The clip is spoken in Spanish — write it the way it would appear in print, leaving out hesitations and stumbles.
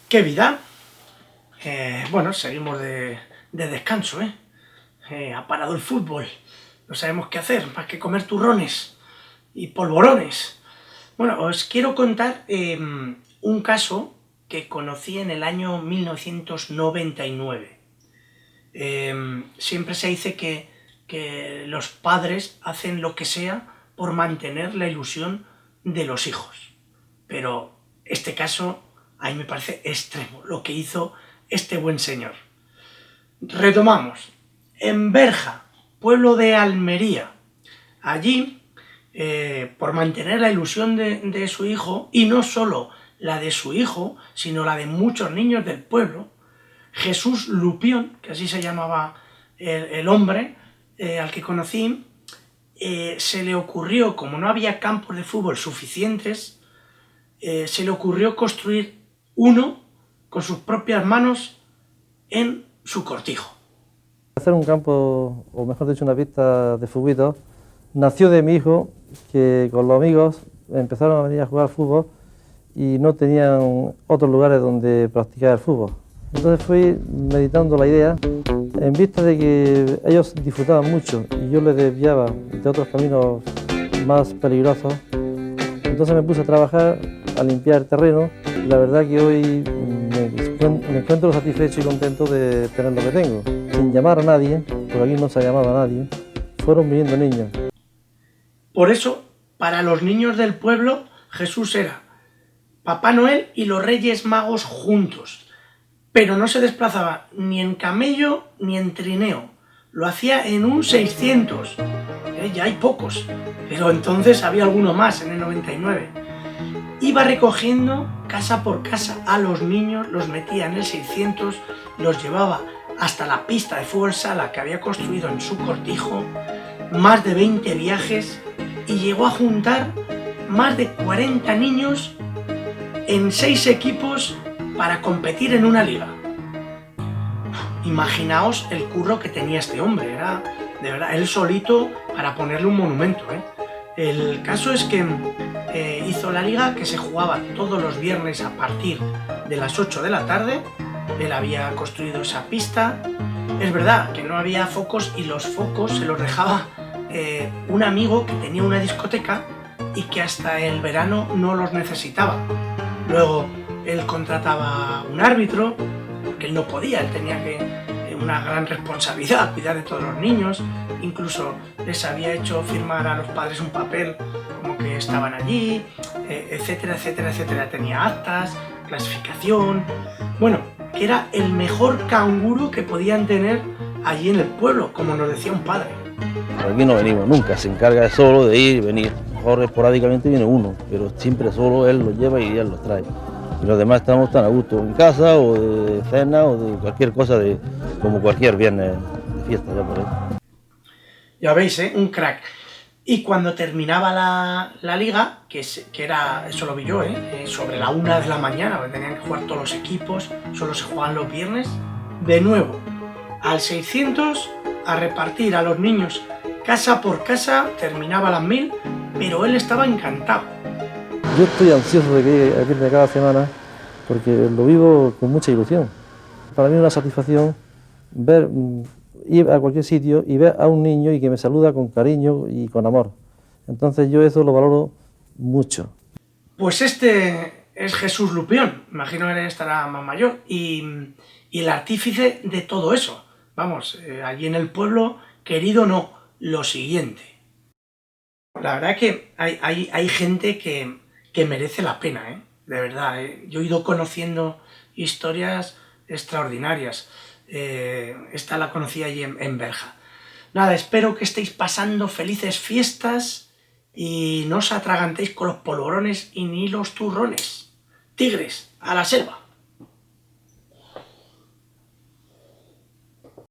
¿Qué vida? Bueno, seguimos de descanso, ha parado el fútbol. No sabemos qué hacer, más que comer turrones y polvorones. Bueno, os quiero contar un caso que conocí en el año 1999. Siempre se dice que los padres hacen lo que sea por mantener la ilusión de los hijos. Pero este caso a mí me parece extremo, lo que hizo este buen señor. Retomamos. En Berja, pueblo de Almería. Allí, por mantener la ilusión de su hijo, y no solo la de su hijo, sino la de muchos niños del pueblo, Jesús Lupión, que así se llamaba el hombre al que conocí, se le ocurrió, como no había campos de fútbol suficientes, se le ocurrió construir uno con sus propias manos en su cortijo. Hacer un campo, o mejor dicho, una pista de fútbol, nació de mi hijo, que con los amigos empezaron a venir a jugar al fútbol y no tenían otros lugares donde practicar el fútbol. Entonces fui meditando la idea, en vista de que ellos disfrutaban mucho y yo les desviaba de otros caminos más peligrosos. Entonces me puse a trabajar, a limpiar el terreno, y la verdad que hoy me encuentro satisfecho y contento de tener lo que tengo. Sin llamar a nadie, por aquí no se ha llamado a nadie, fueron viniendo niños. Por eso, para los niños del pueblo, Jesús era Papá Noel y los Reyes Magos juntos. Pero no se desplazaba ni en camello ni en trineo. Lo hacía en un 600. Ya hay pocos, pero entonces había alguno más en el 99. Iba recogiendo casa por casa a los niños, los metía en el 600, los llevaba hasta la pista de fútbol sala que había construido en su cortijo, más de 20 viajes, y llegó a juntar más de 40 niños en 6 equipos para competir en una liga. Imaginaos el curro que tenía este hombre, era de verdad él solito para ponerle un monumento. El caso es que hizo la liga, que se jugaba todos los viernes a partir de las 8 de la tarde. Él había construido esa pista. Es verdad que no había focos y los focos se los dejaba un amigo que tenía una discoteca y que hasta el verano no los necesitaba. Luego él contrataba un árbitro, porque él no podía, él tenía una gran responsabilidad, cuidar de todos los niños. Incluso les había hecho firmar a los padres un papel como que estaban allí, etcétera, etcétera, etcétera. Tenía actas, clasificación. Bueno, que era el mejor canguro que podían tener allí en el pueblo, como nos decía un padre. Aquí no venimos nunca, se encarga solo de ir y venir. Mejor esporádicamente viene uno, pero siempre solo él los lleva y él los trae. Y los demás estamos tan a gusto en casa o de cena o de cualquier cosa, como cualquier viernes de fiesta ya por ahí. Ya veis, un crack. Y cuando terminaba la liga, que era, eso lo vi yo, sobre la 1 de la mañana, porque tenían que jugar todos los equipos, solo se jugaban los viernes, de nuevo al 600 a repartir a los niños casa por casa, terminaba a las 1000, pero él estaba encantado. Yo estoy ansioso de que irme cada semana porque lo vivo con mucha ilusión. Para mí es una satisfacción ir a cualquier sitio y ver a un niño y que me saluda con cariño y con amor. Entonces yo eso lo valoro mucho. Pues este es Jesús Lupión, imagino que él estará más mayor, y el artífice de todo eso. Vamos, allí en el pueblo, querido no, lo siguiente. La verdad que hay gente que merece la pena, de verdad. Yo he ido conociendo historias extraordinarias. Esta la conocí allí en Berja. Nada, espero que estéis pasando felices fiestas y no os atragantéis con los polvorones y ni los turrones. Tigres, a la selva.